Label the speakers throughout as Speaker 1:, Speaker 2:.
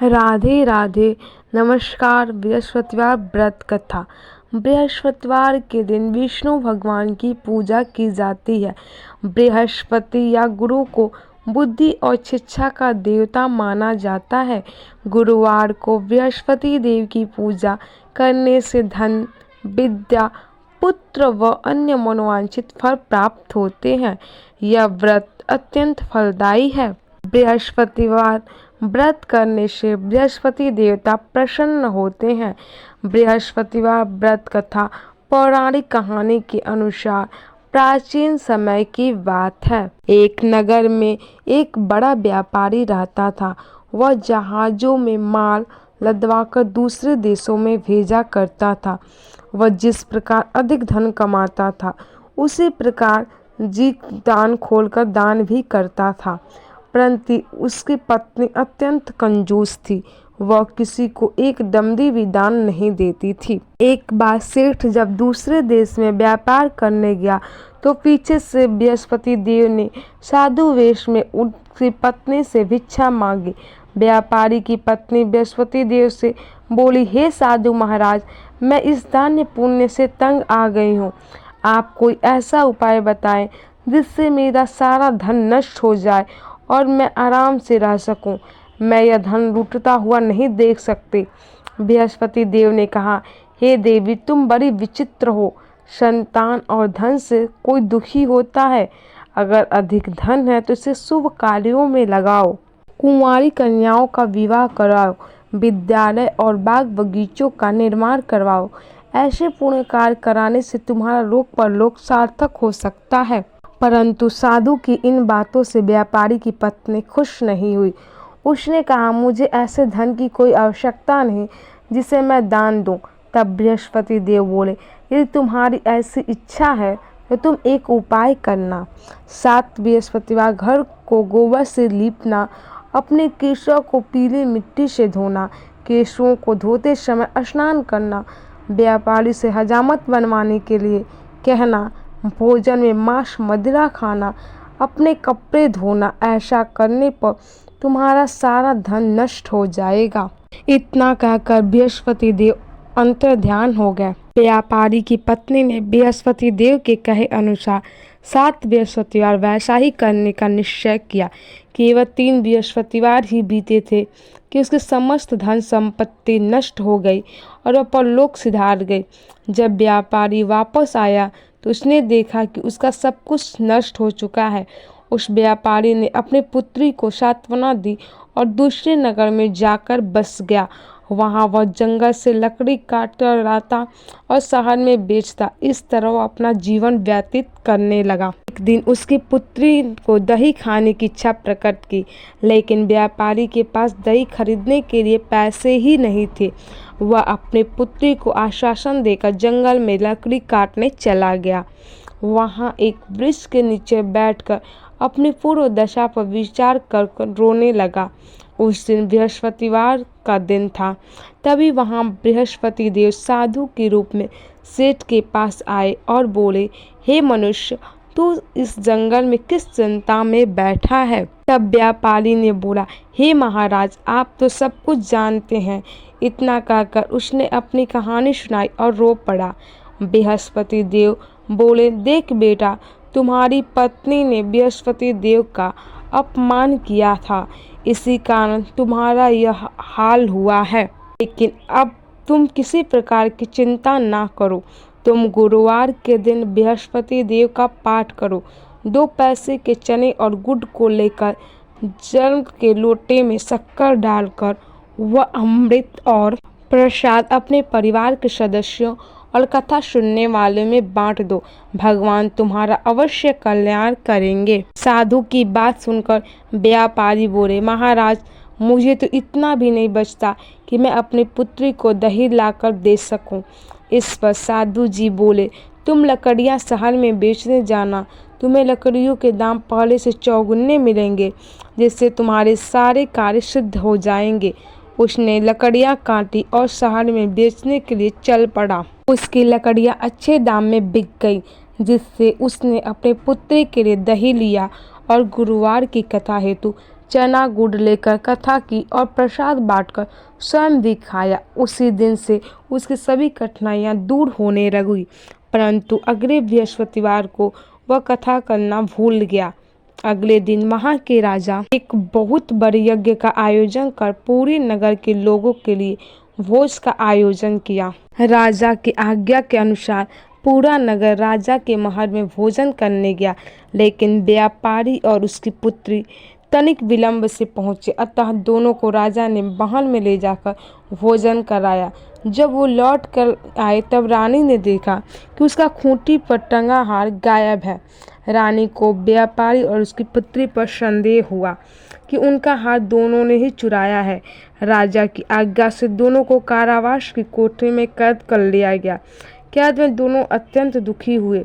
Speaker 1: राधे राधे। नमस्कार। बृहस्पतिवार व्रत कथा। बृहस्पतिवार के दिन विष्णु भगवान की पूजा की जाती है। बृहस्पति या गुरु को बुद्धि और शिक्षा का देवता माना जाता है। गुरुवार को बृहस्पति देव की पूजा करने से धन, विद्या, पुत्र व अन्य मनोवांछित फल प्राप्त होते हैं। यह व्रत अत्यंत फलदायी है। बृहस्पतिवार व्रत करने से बृहस्पति देवता प्रसन्न होते हैं। बृहस्पतिवार व्रत कथा पौराणिक कहानी के अनुसार प्राचीन समय की बात है। एक नगर में एक बड़ा व्यापारी रहता था। वह जहाजों में माल लदवाकर दूसरे देशों में भेजा करता था। वह जिस प्रकार अधिक धन कमाता था, उसी प्रकार जी दान खोलकर दान भी करता था। परंतु उसकी पत्नी अत्यंत कंजूस थी। वह किसी को एक दमड़ी भी दान नहीं देती थी। एक बार सेठ जब दूसरे देश में व्यापार करने गया तो पीछे से बृहस्पति देव ने साधु वेश में उसकी पत्नी से भिक्षा मांगी। व्यापारी की पत्नी बृहस्पति देव से बोली, हे साधु महाराज, मैं इस दान पुण्य से तंग आ गई हूँ। आप कोई ऐसा उपाय बताएं जिससे मेरा सारा धन नष्ट हो जाए और मैं आराम से रह सकूं। मैं यह धन लूटता हुआ नहीं देख सकती। बृहस्पति देव ने कहा, हे देवी, तुम बड़ी विचित्र हो। संतान और धन से कोई दुखी होता है। अगर अधिक धन है तो इसे शुभ कार्यों में लगाओ। कुंवारी कन्याओं का विवाह कराओ। विद्यालय और बाग बगीचों का निर्माण करवाओ। ऐसे पुण्य कार्य कराने से तुम्हारा लोक परलोक सार्थक हो सकता है। परंतु साधु की इन बातों से व्यापारी की पत्नी खुश नहीं हुई। उसने कहा, मुझे ऐसे धन की कोई आवश्यकता नहीं जिसे मैं दान दूं। तब बृहस्पति देव बोले, यदि तुम्हारी ऐसी इच्छा है तो तुम एक उपाय करना। 7 बृहस्पतिवार घर को गोबर से लीपना, अपने केशों को पीली मिट्टी से धोना, केशों को धोते समय स्नान करना, व्यापारी से हजामत बनवाने के लिए कहना, भोजन में मांस मदिरा खाना, अपने कपड़े धोना। ऐसा करने पर तुम्हारा सारा धन नष्ट हो जाएगा। इतना कहकर बृहस्पति देव अंतर्ध्यान हो गए। व्यापारी की पत्नी ने बृहस्पति देव के कहे अनुसार 7 बृहस्पतिवार वैसा ही करने का निश्चय किया। केवल 3 बृहस्पतिवार ही बीते थे कि उसकी समस्त धन संपत्ति नष्ट हो गई और वह परलोक सिधार गई। जब व्यापारी वापस आया तो उसने देखा कि उसका सब कुछ नष्ट हो चुका है। उस व्यापारी ने अपनी पुत्री को सांत्वना दी और दूसरे नगर में जाकर बस गया। वहाँ वह जंगल से लकड़ी काट कर लाता और शहर में बेचता। इस तरह वह अपना जीवन व्यतीत करने लगा। एक दिन उसकी पुत्री को दही खाने की इच्छा प्रकट की, लेकिन व्यापारी के पास दही खरीदने के लिए पैसे ही नहीं थे। वह अपनी पुत्री को आश्वासन देकर जंगल में लकड़ी काटने चला गया। वहाँ एक वृक्ष के नीचे बैठकर अपनी पूर्व दशा पर विचार कर रोने लगा। उस दिन बृहस्पतिवार का दिन था। तभी वहाँ बृहस्पति देव साधु के रूप में सेठ के पास आए और बोले, हे मनुष्य, तू इस जंगल में किस चिंता में बैठा है? तब व्यापारी ने बोला, हे महाराज, आप तो सब कुछ जानते हैं। इतना कहकर उसने अपनी कहानी सुनाई और रो पड़ा। बृहस्पति देव बोले, देख बेटा, तुम्हारी पत्नी ने बृहस्पति देव का अपमान किया था, इसी कारण तुम्हारा यह हाल हुआ है। लेकिन अब तुम किसी प्रकार की चिंता ना करो। तुम गुरुवार के दिन बृहस्पति देव का पाठ करो। 2 पैसे के चने और गुड़ को लेकर जल के लोटे में शक्कर डालकर वह अमृत और प्रसाद अपने परिवार के सदस्यों और कथा सुनने वालों में बांट दो। भगवान तुम्हारा अवश्य कल्याण करेंगे। साधु की बात सुनकर व्यापारी बोले, महाराज, मुझे तो इतना भी नहीं बचता कि मैं अपनी पुत्री को दही लाकर दे सकूं। इस पर साधु जी बोले, तुम लकड़ियां शहर में बेचने जाना। तुम्हें लकड़ियों के दाम पहले से चौगुने मिलेंगे, जिससे तुम्हारे सारे कार्य सिद्ध हो जाएंगे। उसने लकड़ियां काटी और शहर में बेचने के लिए चल पड़ा। उसकी लकड़ियां अच्छे दाम में बिक गई, जिससे उसने अपने पुत्री के लिए दही लिया और गुरुवार की कथा हेतु चना गुड़ लेकर कथा की और प्रसाद बांटकर स्वयं भी खाया। उसी दिन से उसकी सभी कठिनाइयां दूर होने लगी, परंतु अगले बृहस्पतिवार को वह कथा करना भूल गया। अगले दिन वहां के राजा एक बहुत बड़े यज्ञ का आयोजन कर पूरे नगर के लोगों के लिए भोज का आयोजन किया। राजा की आज्ञा के अनुसार पूरा नगर राजा के महल में भोजन करने गया, लेकिन व्यापारी और उसकी पुत्री तनिक विलंब से पहुंचे, अतः दोनों को राजा ने महल में ले जाकर भोजन कराया। जब वो लौट कर आए तब रानी ने देखा कि उसका खूंटी पर टंगा हार गायब है। रानी को व्यापारी और उसकी पुत्री पर संदेह हुआ कि उनका हार दोनों ने ही चुराया है। राजा की आज्ञा से दोनों को कारावास की कोठरी में कैद कर लिया गया। कैद में दोनों अत्यंत दुखी हुए।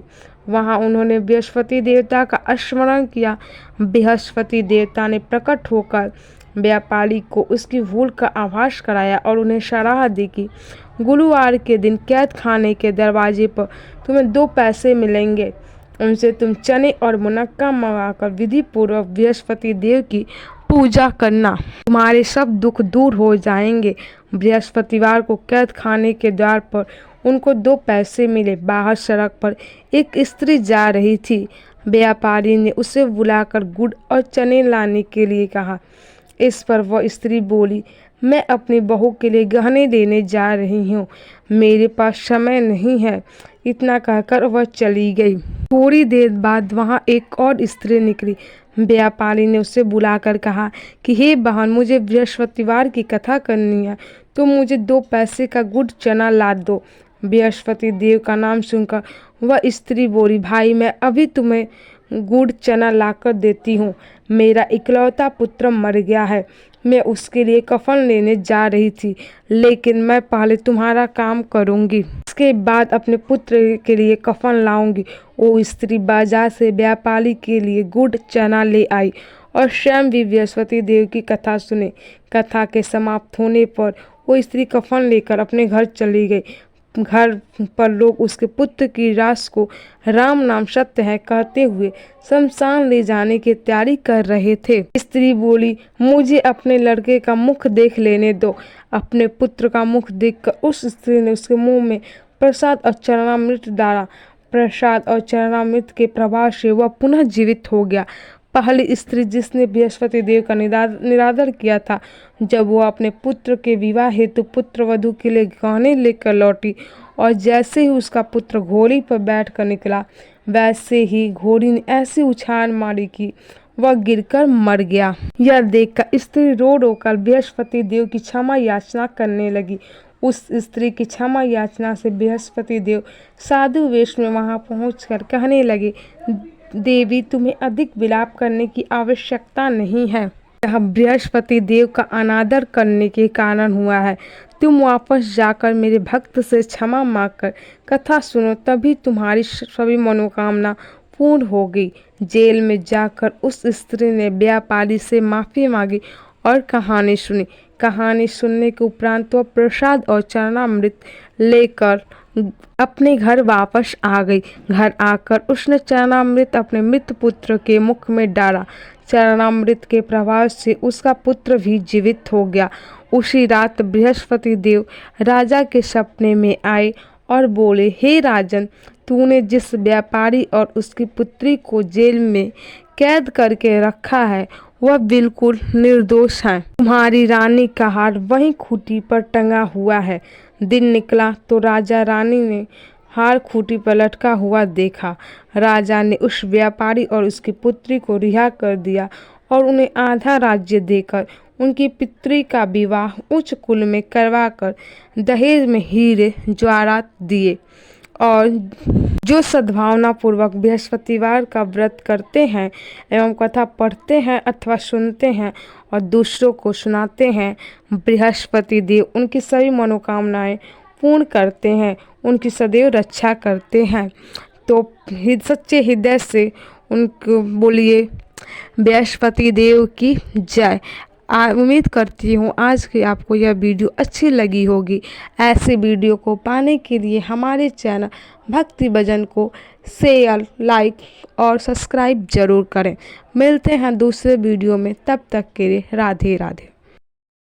Speaker 1: वहां उन्होंने बृहस्पति देवता का स्मरण किया। बृहस्पति देवता ने प्रकट होकर व्यापारी को उसकी भूल का आभास कराया और उन्हें सलाह दी कि गुरुवार के दिन कैद खाने के दरवाजे पर तुम्हें 2 पैसे मिलेंगे। उनसे तुम चने और मुनक्का मंगाकर विधि पूर्वक बृहस्पति देव की पूजा करना, तुम्हारे सब दुख दूर हो जाएंगे। बृहस्पतिवार को कैद खाने के द्वार पर उनको 2 पैसे मिले। बाहर सड़क पर एक स्त्री जा रही थी। व्यापारी ने उसे बुलाकर गुड़ और चने लाने के लिए कहा। इस पर वह स्त्री बोली, मैं अपनी बहू के लिए गहने लेने जा रही हूँ, मेरे पास समय नहीं है। इतना कहकर वह चली गई। थोड़ी देर बाद वहाँ एक और स्त्री निकली। व्यापारी ने उसे बुलाकर कहा कि हे बहन, मुझे बृहस्पतिवार की कथा करनी है, तो मुझे 2 पैसे का गुड़ चना ला दो। बृहस्पति देव का नाम सुनकर वह स्त्री बोली, भाई मैं अभी तुम्हें गुड़ चना लाकर देती हूँ। मेरा इकलौता पुत्र मर गया है, मैं उसके लिए कफन लेने जा रही थी, लेकिन मैं पहले तुम्हारा काम करूँगी, इसके बाद अपने पुत्र के लिए कफन लाऊंगी। वो स्त्री बाजार से व्यापारी के लिए गुड़ चना ले आई और स्वयं भी बृहस्पति देव की कथा सुने। कथा के समाप्त होने पर वो स्त्री कफन लेकर अपने घर चली गई। घर पर लोग उसके पुत्र की लाश को राम नाम सत्य है कहते हुए शमशान ले जाने की तैयारी कर रहे थे। स्त्री बोली, मुझे अपने लड़के का मुख देख लेने दो। अपने पुत्र का मुख देखकर उस स्त्री ने उसके मुंह में प्रसाद और चरणामृत डाला। प्रसाद और चरणामृत के प्रभाव से वह पुनः जीवित हो गया। पहली स्त्री जिसने बृहस्पति देव का निरादर किया था, जब वो अपने पुत्र के विवाह हेतु पुत्र वधू के लिए गहने लेकर लौटी और जैसे ही उसका पुत्र घोड़ी पर बैठकर निकला, वैसे ही घोड़ी ने ऐसी उछाल मारी कि वह गिरकर मर गया। यह देखकर स्त्री रो रो कर बृहस्पति देव की क्षमा याचना करने लगी। उस स्त्री की क्षमा याचना से बृहस्पति देव साधु वेश में वहां पहुंचकर कहने लगे, देवी तुम्हें अधिक विलाप करने की आवश्यकता नहीं है, यह बृहस्पति देव का अनादर करने के कारण हुआ है। तुम वापस जाकर मेरे भक्त से क्षमा मांगकर कथा सुनो, तभी तुम्हारी सभी मनोकामना पूर्ण होगी। जेल में जाकर उस स्त्री ने व्यापारी से माफी मांगी और कहानी सुनी। कहानी सुनने के उपरांत वह प्रसाद और चरणामृत लेकर अपने घर वापस आ गई। घर आकर उसने चरणामृत अपने मृत पुत्र के मुख में डाला। चरणामृत के प्रभाव से उसका पुत्र भी जीवित हो गया। उसी रात बृहस्पति देव राजा के सपने में आए और बोले, हे राजन, तूने जिस व्यापारी और उसकी पुत्री को जेल में कैद करके रखा है वह बिल्कुल निर्दोष है। तुम्हारी रानी का हार वहीं खूंटी पर टंगा हुआ है। दिन निकला तो राजा रानी ने हार खूंटी पर लटका हुआ देखा। राजा ने उस व्यापारी और उसकी पुत्री को रिहा कर दिया और उन्हें आधा राज्य देकर उनकी पुत्री का विवाह उच्च कुल में करवाकर दहेज में हीरे जवाहरात दिए। और जो सद्भावना पूर्वक बृहस्पतिवार का व्रत करते हैं एवं कथा पढ़ते हैं अथवा सुनते हैं और दूसरों को सुनाते हैं, बृहस्पति देव उनकी सभी मनोकामनाएं पूर्ण करते हैं, उनकी सदैव रक्षा करते हैं। तो सच्चे हृदय से उनको बोलिए बृहस्पति देव की जय। उम्मीद करती हूँ आज की आपको यह वीडियो अच्छी लगी होगी। ऐसे वीडियो को पाने के लिए हमारे चैनल भक्ति भजन को शेयर, लाइक और सब्सक्राइब जरूर करें। मिलते हैं दूसरे वीडियो में, तब तक के लिए राधे राधे।